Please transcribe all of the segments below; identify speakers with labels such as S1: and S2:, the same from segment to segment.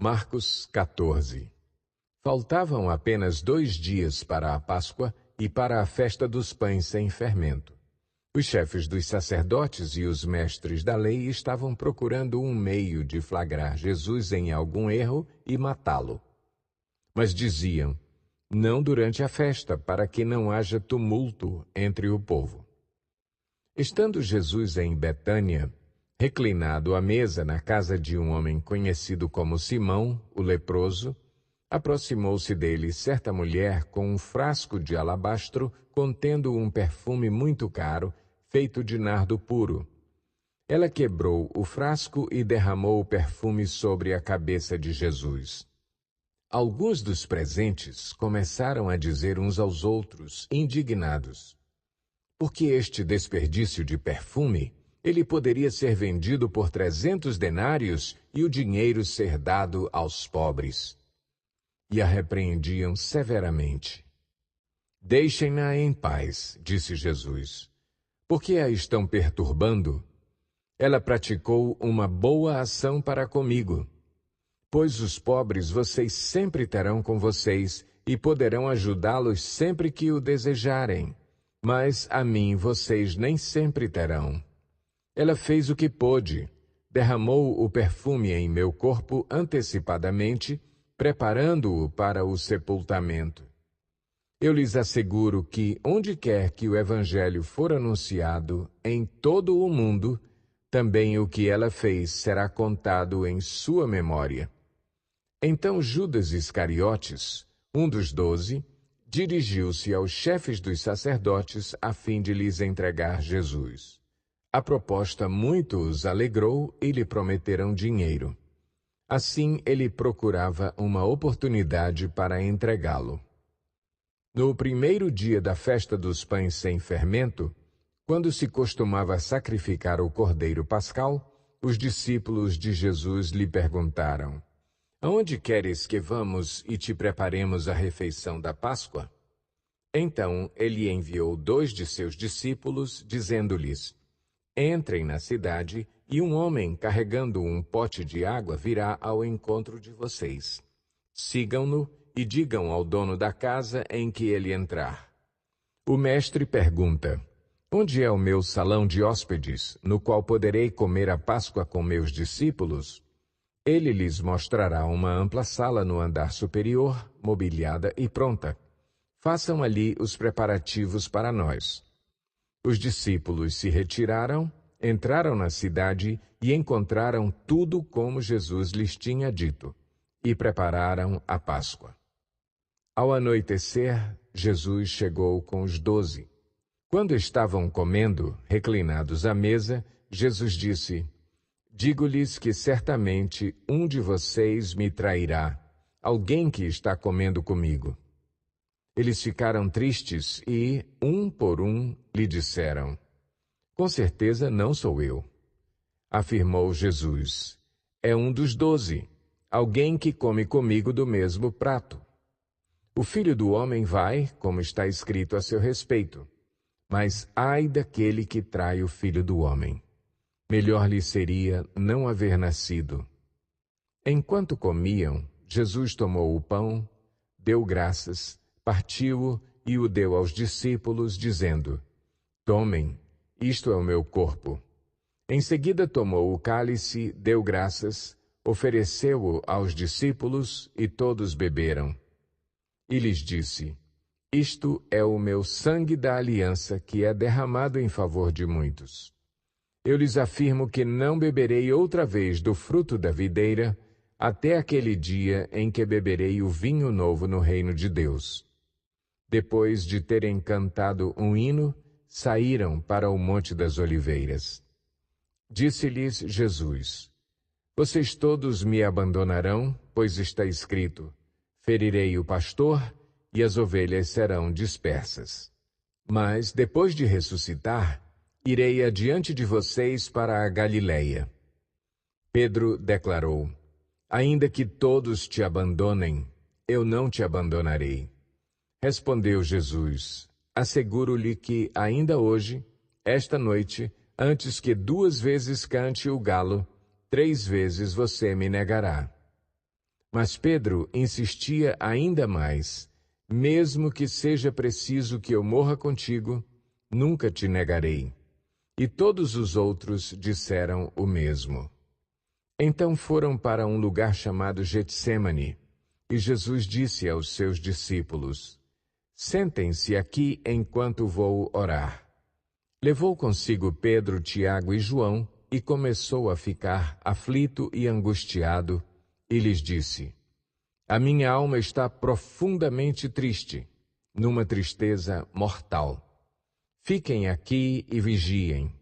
S1: Marcos 14. Faltavam apenas 2 dias para a Páscoa e para a festa dos pães sem fermento. Os chefes dos sacerdotes e os mestres da lei estavam procurando um meio de flagrar Jesus em algum erro e matá-lo. Mas diziam, não durante a festa, para que não haja tumulto entre o povo. Estando Jesus em Betânia, reclinado à mesa na casa de um homem conhecido como Simão, o leproso, aproximou-se dele certa mulher com um frasco de alabastro contendo um perfume muito caro, feito de nardo puro. Ela quebrou o frasco e derramou o perfume sobre a cabeça de Jesus. Alguns dos presentes começaram a dizer uns aos outros, indignados: por que este desperdício de perfume? Ele poderia ser vendido por 300 denários e o dinheiro ser dado aos pobres. E a repreendiam severamente. Deixem-na em paz, disse Jesus. Por que a estão perturbando? Ela praticou uma boa ação para comigo. Pois os pobres vocês sempre terão com vocês e poderão ajudá-los sempre que o desejarem. Mas a mim vocês nem sempre terão. Ela fez o que pôde, derramou o perfume em meu corpo antecipadamente, preparando-o para o sepultamento. Eu lhes asseguro que, onde quer que o Evangelho for anunciado em todo o mundo, também o que ela fez será contado em sua memória. Então Judas Iscariotes, um dos 12, dirigiu-se aos chefes dos sacerdotes a fim de lhes entregar Jesus. A proposta muito os alegrou e lhe prometeram dinheiro. Assim, ele procurava uma oportunidade para entregá-lo. No primeiro dia da festa dos pães sem fermento, quando se costumava sacrificar o cordeiro pascal, os discípulos de Jesus lhe perguntaram: aonde queres que vamos e te preparemos a refeição da Páscoa? Então ele enviou 2 de seus discípulos, dizendo-lhes: entrem na cidade e um homem carregando um pote de água virá ao encontro de vocês. Sigam-no e digam ao dono da casa em que ele entrar. O mestre pergunta: onde é o meu salão de hóspedes, no qual poderei comer a Páscoa com meus discípulos? Ele lhes mostrará uma ampla sala no andar superior, mobiliada e pronta. Façam ali os preparativos para nós. Os discípulos se retiraram, entraram na cidade e encontraram tudo como Jesus lhes tinha dito, e prepararam a Páscoa. Ao anoitecer, Jesus chegou com os 12. Quando estavam comendo, reclinados à mesa, Jesus disse: digo-lhes que certamente um de vocês me trairá, alguém que está comendo comigo. Eles ficaram tristes e, um por um, lhe disseram: com certeza não sou eu. Afirmou Jesus: é um dos 12, alguém que come comigo do mesmo prato. O Filho do Homem vai, como está escrito a seu respeito, mas ai daquele que trai o Filho do Homem. Melhor lhe seria não haver nascido. Enquanto comiam, Jesus tomou o pão, deu graças, partiu-o e o deu aos discípulos, dizendo: tomem, isto é o meu corpo. Em seguida tomou o cálice, deu graças, ofereceu-o aos discípulos e todos beberam. E lhes disse: isto é o meu sangue da aliança que é derramado em favor de muitos. Eu lhes afirmo que não beberei outra vez do fruto da videira, até aquele dia em que beberei o vinho novo no reino de Deus. Depois de terem cantado um hino, saíram para o Monte das Oliveiras. Disse-lhes Jesus: vocês todos me abandonarão, pois está escrito: ferirei o pastor e as ovelhas serão dispersas. Mas, depois de ressuscitar, irei adiante de vocês para a Galileia. Pedro declarou: ainda que todos te abandonem, eu não te abandonarei. Respondeu Jesus: asseguro-lhe que, ainda hoje, esta noite, antes que 2 vezes cante o galo, 3 vezes você me negará. Mas Pedro insistia ainda mais: mesmo que seja preciso que eu morra contigo, nunca te negarei. E todos os outros disseram o mesmo. Então foram para um lugar chamado Getsêmani, e Jesus disse aos seus discípulos: sentem-se aqui enquanto vou orar. Levou consigo Pedro, Tiago e João e começou a ficar aflito e angustiado, e lhes disse: a minha alma está profundamente triste, numa tristeza mortal. Fiquem aqui e vigiem.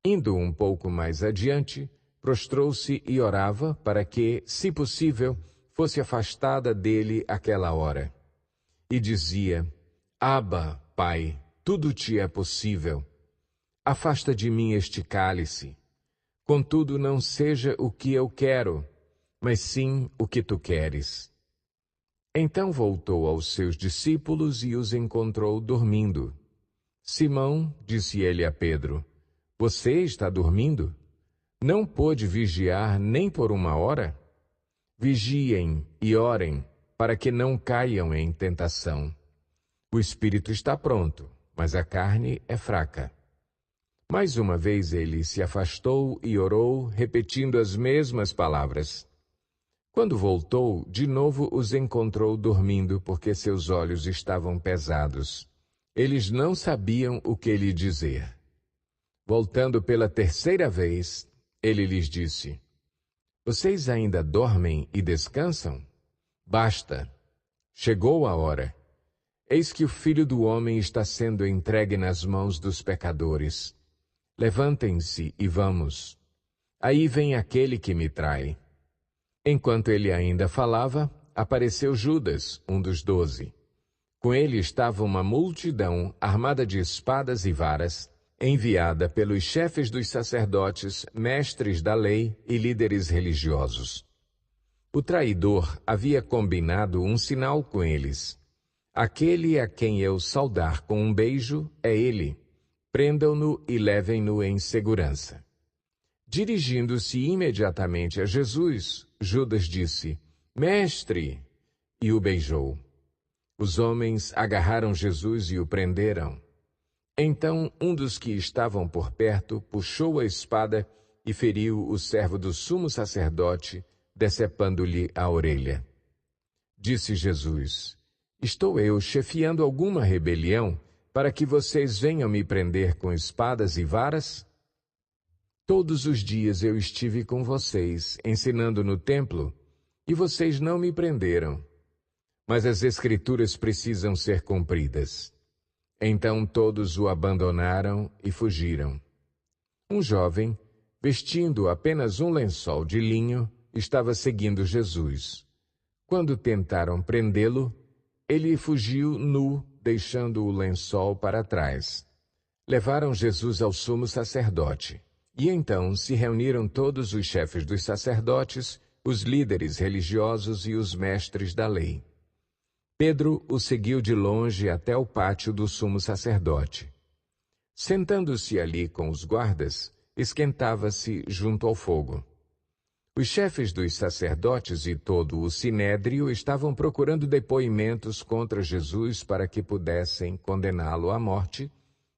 S1: Indo um pouco mais adiante, prostrou-se e orava para que, se possível, fosse afastada dele aquela hora. E dizia: Abba, Pai, tudo te é possível. Afasta de mim este cálice. Contudo, não seja o que eu quero, mas sim o que tu queres. Então voltou aos seus discípulos e os encontrou dormindo. Simão, disse ele a Pedro, você está dormindo? Não pôde vigiar nem por uma hora? Vigiem e orem, para que não caiam em tentação. O espírito está pronto, mas a carne é fraca. Mais uma vez ele se afastou e orou, repetindo as mesmas palavras. Quando voltou, de novo os encontrou dormindo, porque seus olhos estavam pesados. Eles não sabiam o que lhe dizer. Voltando pela terceira vez, ele lhes disse: vocês ainda dormem e descansam? Basta! Chegou a hora. Eis que o Filho do Homem está sendo entregue nas mãos dos pecadores. Levantem-se e vamos. Aí vem aquele que me trai. Enquanto ele ainda falava, apareceu Judas, um dos 12. Com ele estava uma multidão armada de espadas e varas, enviada pelos chefes dos sacerdotes, mestres da lei e líderes religiosos. O traidor havia combinado um sinal com eles. Aquele a quem eu saudar com um beijo é ele. Prendam-no e levem-no em segurança. Dirigindo-se imediatamente a Jesus, Judas disse: Mestre! E o beijou. Os homens agarraram Jesus e o prenderam. Então um dos que estavam por perto puxou a espada e feriu o servo do sumo sacerdote, decepando-lhe a orelha. Disse Jesus: estou eu chefiando alguma rebelião para que vocês venham me prender com espadas e varas? Todos os dias eu estive com vocês, ensinando no templo, e vocês não me prenderam. Mas as Escrituras precisam ser cumpridas. Então todos o abandonaram e fugiram. Um jovem, vestindo apenas um lençol de linho, estava seguindo Jesus. Quando tentaram prendê-lo, ele fugiu nu, deixando o lençol para trás. Levaram Jesus ao sumo sacerdote. E então se reuniram todos os chefes dos sacerdotes, os líderes religiosos e os mestres da lei. Pedro o seguiu de longe até o pátio do sumo sacerdote. Sentando-se ali com os guardas, esquentava-se junto ao fogo. Os chefes dos sacerdotes e todo o sinédrio estavam procurando depoimentos contra Jesus para que pudessem condená-lo à morte,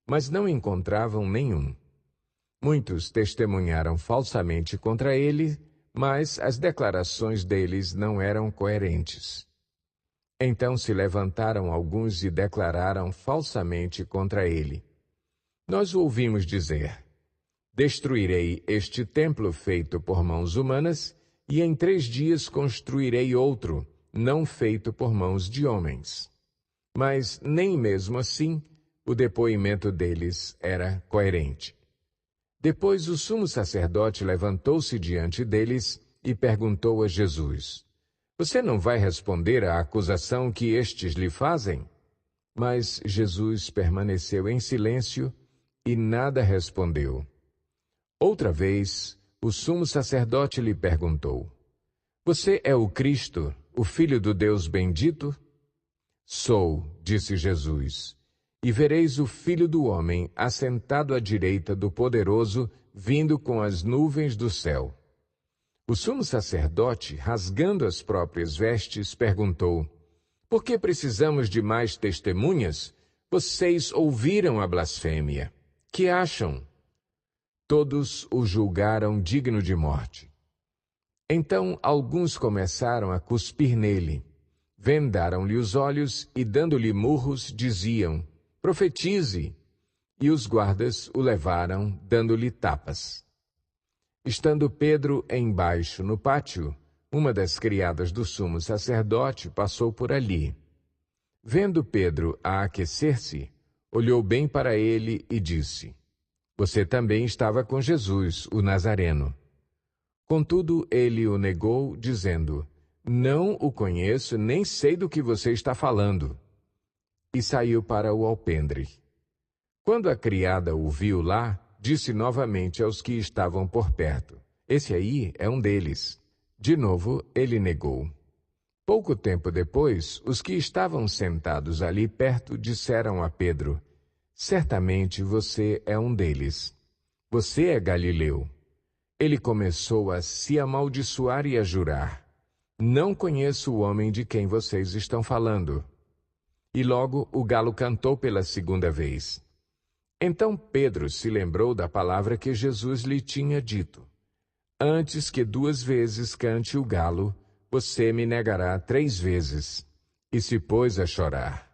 S1: mas não encontravam nenhum. Muitos testemunharam falsamente contra ele, mas as declarações deles não eram coerentes. Então se levantaram alguns e declararam falsamente contra ele. Nós o ouvimos dizer: destruirei este templo feito por mãos humanas, e em 3 dias construirei outro, não feito por mãos de homens. Mas nem mesmo assim o depoimento deles era coerente. Depois o sumo sacerdote levantou-se diante deles e perguntou a Jesus: você não vai responder à acusação que estes lhe fazem? Mas Jesus permaneceu em silêncio e nada respondeu. Outra vez, o sumo sacerdote lhe perguntou: você é o Cristo, o Filho do Deus bendito? Sou, disse Jesus, e vereis o Filho do Homem assentado à direita do Poderoso, vindo com as nuvens do céu. O sumo sacerdote, rasgando as próprias vestes, perguntou: Por que precisamos de mais testemunhas? Vocês ouviram a blasfêmia. Que acham? Todos o julgaram digno de morte. Então alguns começaram a cuspir nele. Vendaram-lhe os olhos e, dando-lhe murros, diziam: Profetize! E os guardas o levaram, dando-lhe tapas. Estando Pedro embaixo no pátio, uma das criadas do sumo sacerdote passou por ali. Vendo Pedro a aquecer-se, olhou bem para ele e disse: Você também estava com Jesus, o Nazareno. Contudo, ele o negou, dizendo: Não o conheço, nem sei do que você está falando. E saiu para o alpendre. Quando a criada o viu lá, disse novamente aos que estavam por perto: Esse aí é um deles. De novo, ele negou. Pouco tempo depois, os que estavam sentados ali perto disseram a Pedro: Certamente você é um deles. Você é galileu. Ele começou a se amaldiçoar e a jurar: Não conheço o homem de quem vocês estão falando. E logo o galo cantou pela segunda vez. Então Pedro se lembrou da palavra que Jesus lhe tinha dito: Antes que 2 vezes cante o galo, você me negará 3 vezes. E se pôs a chorar.